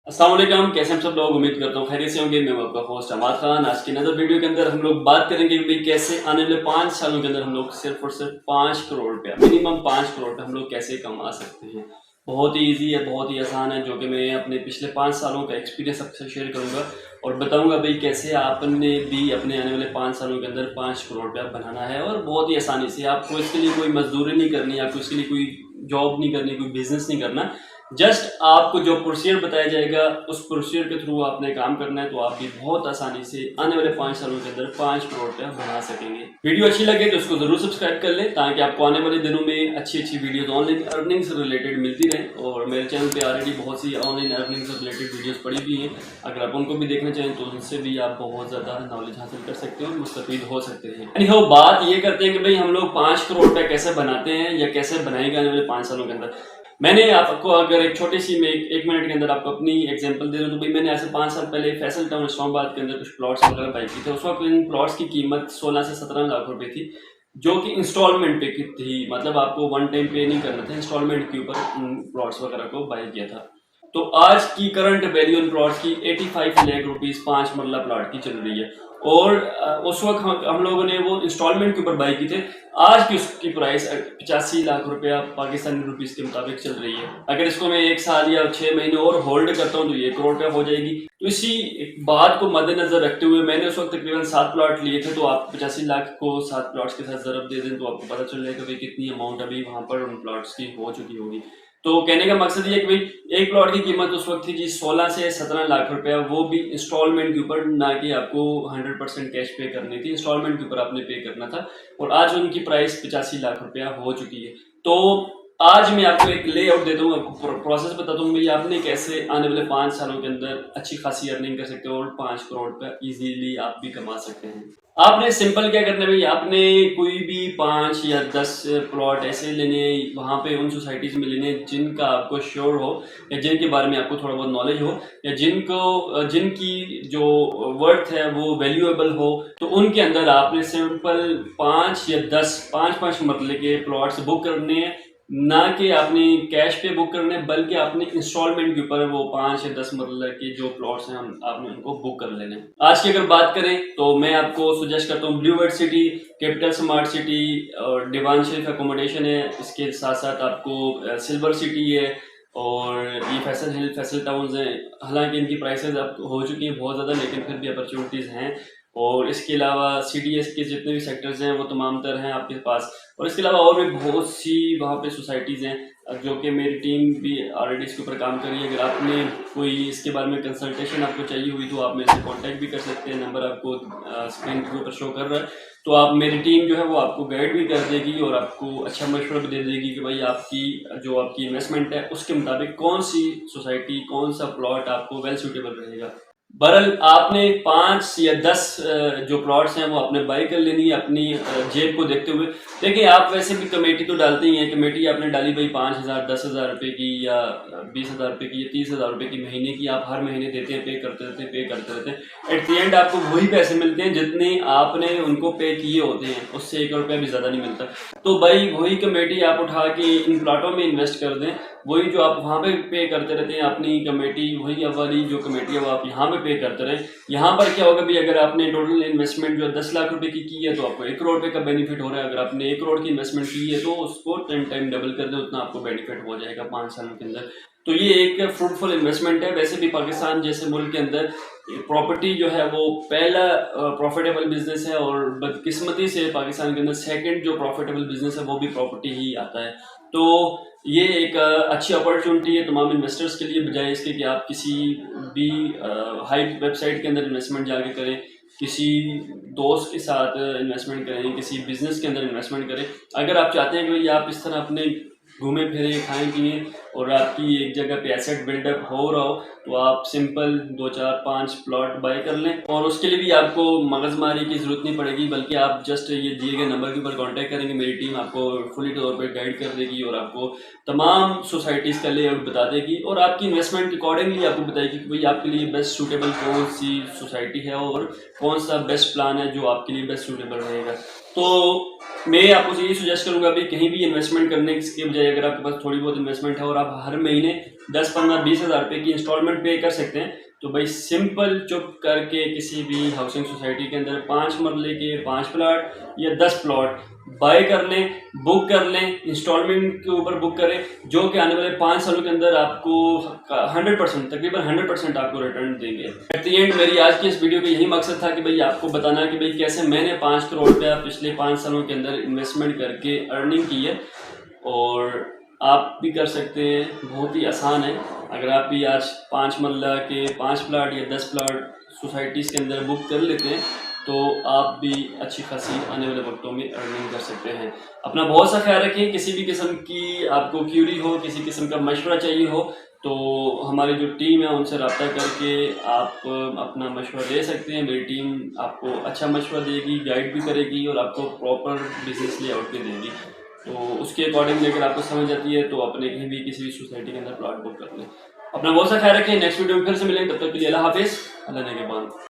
अस्सलाम वालेकुम, कैसे हम सब लोग उम्मीद करता हूँ खैरियत से होंगे। मैं आपका होस्ट अमाद खान। आज की नजर वीडियो के अंदर हम लोग बात करेंगे कि कैसे आने वाले 5 सालों के अंदर हम लोग सिर्फ और सिर्फ 5 करोड़ रुपया, मिनिमम 5 करोड़ रुपया हम लोग कैसे कमा सकते हैं। बहुत ही ईजी है, बहुत ही आसान है, जो कि मैं अपने पिछले 5 सालों का एक्सपीरियंस आपसे शेयर करूंगा और बताऊंगा भाई कैसे आपने भी अपने आने वाले 5 सालों के अंदर 5 करोड़ रुपया बनाना है। और बहुत ही आसानी से, आपको इसके लिए कोई मजदूरी नहीं करनी, आपको इसके लिए कोई जॉब नहीं करनी, कोई बिजनेस नहीं करना। जस्ट आपको जो प्रोसीजर बताया जाएगा उस प्रोसीजर के थ्रू आपने काम करना है, तो आप भी बहुत आसानी से आने वाले 5 सालों के अंदर 5 करोड़ रुपया बना सकेंगे। वीडियो अच्छी लगे तो उसको जरूर सब्सक्राइब कर लें ताकि आपको आने वाले दिनों में अच्छी अच्छी वीडियोस ऑनलाइन अर्निंग से रिलेटेड मिलती रहे। और मेरे चैनल पे ऑलरेडी बहुत सी ऑनलाइन अर्निंग से रिलेटेड वीडियोस पड़ी हुई हैं, अगर आप उनको भी देखना चाहें तो उनसे भी आप बहुत ज़्यादा नॉलेज हासिल कर सकते हो, मुस्तफीद हो सकते हैं। एनीहाउ, बात ये करते हैं कि भाई हम लोग 5 करोड़ रुपया कैसे बनाते हैं या कैसे बनाएंगे आने वाले 5 सालों के अंदर। मैंने आपको अगर एक छोटी सी मैं एक मिनट के अंदर आपको अपनी एग्जांपल दे दूं तो भाई मैंने ऐसे 5 साल पहले फैसल टाउन इस्लामाबाद के अंदर कुछ प्लॉट्स वगैरह बाई की थे। उस वक्त इन प्लॉट्स की कीमत 16 से 17 लाख रुपए थी, जो कि इंस्टॉलमेंट पे की थी। मतलब आपको वन टाइम पे नहीं करना था, इंस्टॉलमेंट के ऊपर उन प्लॉट्स वगैरह को बाई किया था। तो आज की करंट वैल्यू इन प्लॉट्स की 85 लाख रुपीस 5 मरला प्लॉट की चल रही है। और उस वक्त हम लोगों ने वो इंस्टॉलमेंट के ऊपर बाई की थे। आज की उसकी प्राइस 85 लाख रुपया पाकिस्तानी रुपीस के मुताबिक चल रही है। अगर इसको मैं 1 साल या 6 महीने और होल्ड करता हूँ तो ये 1 करोड़ रुपया हो जाएगी। तो इसी बात को मद्देनजर रखते हुए मैंने उस वक्त तकरीबन 7 प्लॉट लिए थे। तो आप 85 लाख को 7 प्लॉट्स के साथ ज़रब दे दें तो आपको पता चल जाएगा भाई कितनी अमाउंट अभी वहाँ पर उन प्लॉट्स की हो चुकी होगी। तो कहने का मकसद ये है कि भाई एक प्लॉट की कीमत उस वक्त थी जी 16 से 17 लाख रुपया, वो भी इंस्टॉलमेंट के ऊपर, ना कि आपको 100% कैश पे करनी थी, इंस्टॉलमेंट के ऊपर आपने पे करना था। और आज उनकी प्राइस 85 लाख रुपया हो चुकी है। तो आज मैं आपको एक लेआउट दे दूंगा, प्रोसेस बता दूंगा भाई आपने कैसे आने वाले 5 सालों के अंदर अच्छी खासी अर्निंग कर सकते हो और 5 करोड़ रुपया इजीली आप भी कमा सकते हैं। आपने सिंपल क्या करना है भाई, आपने कोई भी 5 या 10 प्लॉट ऐसे लेने, वहाँ पे उन सोसाइटीज में लेने जिनका आपको श्योर हो या जिनके बारे में आपको थोड़ा बहुत नॉलेज हो या जिनकी जो वर्थ है वो वैल्यूएबल हो। तो उनके अंदर आपने सिंपल 5 या 10 5-5 मरले के प्लॉट्स बुक करने हैं, ना कि आपने कैश पे बुक करने, बल्कि आपने इंस्टॉलमेंट के ऊपर वो 5 या 10 मरले के जो प्लॉट्स हैं आपने उनको बुक कर लेने। आज की अगर बात करें तो मैं आपको सजेस्ट करता हूँ Blue World City, capital smart city और डिवान शेफ अकोमोडेशन है। इसके साथ साथ आपको सिल्वर सिटी है और ये फैसल हिल, फैसल टाउन्स हैं। हालांकि इनकी प्राइसेस अब हो चुकी हैं बहुत ज़्यादा, लेकिन फिर भी अपॉर्चुनिटीज़ हैं। और इसके अलावा CDS के जितने भी सेक्टर्स हैं वो तमाम तर हैं आपके पास। और इसके अलावा और भी बहुत सी वहाँ पे सोसाइटीज़ हैं जो कि मेरी टीम भी ऑलरेडी इसके ऊपर काम कर रही है। अगर आपने कोई इसके बारे में कंसल्टेशन आपको चाहिए हुई तो आप मेरे से कांटेक्ट भी कर सकते हैं। नंबर आपको स्क्रीन के ऊपर शो कर रहा है, तो आप मेरी टीम जो है वो आपको गाइड भी कर देगी और आपको अच्छा मशवरा भी दे देगी कि भाई आपकी इन्वेस्टमेंट है उसके मुताबिक कौन सी सोसाइटी, कौन सा प्लॉट आपको वेल सूटेबल रहेगा। बहरहाल आपने 5 या 10 जो प्लॉट्स हैं वो आपने बाई कर लेनी है अपनी जेब को देखते हुए। देखिए, आप वैसे भी कमेटी तो डालते ही हैं, कमेटी आपने डाली भाई 5,000 10,000 रुपये की या 20,000 रुपये की या 30,000 रुपये की महीने की, आप हर महीने देते हैं, पे करते रहते हैं। एट द एंड आपको वही पैसे मिलते हैं जितने आपने उनको पे किए होते हैं, उससे 1 रुपया भी ज़्यादा नहीं मिलता। तो भाई वही कमेटी आप उठा के इन प्लाटों में इन्वेस्ट कर दें, वही जो आप वहाँ पे करते रहते हैं अपनी कमेटी, वही वाली जो कमेटी है वो आप यहाँ पे करते रहे। यहाँ पर क्या होगा भाई, अगर आपने टोटल इन्वेस्टमेंट जो 10 लाख रुपए की है तो आपको 1 करोड़ रुपए का बेनिफिट हो रहा है। अगर आपने 1 करोड़ की इन्वेस्टमेंट की है तो उसको 10 टाइम डबल कर दे, उतना आपको बेनिफिट हो जाएगा 5 सालों के अंदर। तो ये एक फ्रूटफुल इन्वेस्टमेंट है। वैसे भी पाकिस्तान जैसे मुल्क के अंदर प्रॉपर्टी जो है वो पहला प्रॉफिटेबल बिजनेस है और बदकिस्मती से पाकिस्तान के अंदर सेकंड जो प्रॉफिटेबल बिजनेस है वो भी प्रॉपर्टी ही आता है। तो ये एक अच्छी अपॉर्चुनिटी है तमाम इन्वेस्टर्स के लिए, बजाय इसके कि आप किसी भी हाई वेबसाइट के अंदर इन्वेस्टमेंट जाके करें, किसी दोस्त के साथ इन्वेस्टमेंट करें, किसी बिजनेस के अंदर इन्वेस्टमेंट करें। अगर आप चाहते हैं कि भाई आप इस तरह अपने घूमे फिरे, खाएं पिए और आपकी एक जगह पे एसेट बिल्डअप हो रहा हो, तो आप सिंपल 2 4 5 प्लॉट बाय कर लें। और उसके लिए भी आपको मगजमारी की ज़रूरत नहीं पड़ेगी, बल्कि आप जस्ट ये दिए गए नंबर के ऊपर कांटेक्ट करेंगे, मेरी टीम आपको फुली तौर पर गाइड कर देगी और आपको तमाम सोसाइटीज़ का लेआउट बता देगी और आपकी इन्वेस्टमेंट अकॉर्डिंगली आपको बताएगी कि भाई आपके लिए बेस्ट सूटेबल कौन सी सोसाइटी है और कौन सा बेस्ट प्लान है जो आपके लिए बेस्ट सूटेबल रहेगा। तो मैं आपको यही सजेस्ट करूंगा भाई, कहीं भी इन्वेस्टमेंट करने के बजाय अगर आपके पास थोड़ी बहुत इन्वेस्टमेंट है और आप हर महीने 10, 15, 20 हज़ार रुपये की इंस्टॉलमेंट पे कर सकते हैं। तो भाई सिंपल चुप करके किसी भी हाउसिंग सोसाइटी के अंदर 5 मरले के 5 प्लाट या 10 प्लॉट बाय कर लें, बुक कर लें, इंस्टॉलमेंट के ऊपर बुक करें, जो कि आने वाले 5 सालों के अंदर आपको 100% तकरीबन 100% आपको रिटर्न देंगे। एट द एंड मेरी आज की इस वीडियो का यही मकसद था कि भाई आपको बताना कि भाई कैसे मैंने 5 करोड़ रुपया पिछले 5 सालों के अंदर इन्वेस्टमेंट करके अर्निंग की है, और आप भी कर सकते हैं, बहुत ही आसान है। अगर आप भी आज 5 मरला के 5 प्लाट या 10 प्लाट सोसाइटीज़ के अंदर बुक कर लेते हैं तो आप भी अच्छी खासी आने वाले वक्तों में अर्निंग कर सकते हैं। अपना बहुत सा ख्याल रखें। किसी भी किस्म की आपको क्यूरी हो, किसी किस्म का मशवरा चाहिए हो तो हमारी जो टीम है उनसे रब्ता करके आप अपना मशवरा दे सकते हैं। मेरी टीम आपको अच्छा मशवरा देगी, गाइड भी करेगी और आपको प्रॉपर बिजनेस लेआउट भी देगी। तो उसके अकॉर्डिंग अगर आपको समझ आती है तो अपने कहीं भी किसी भी सोसाइटी के अंदर प्लॉट बुक कर लें। अपना बहुत सा ख्याल रखें। नेक्स्ट वीडियो में फिर से मिलेंगे, तब तक के लिए अल्लाह हाफिज़, अल्लाह ने के बाद।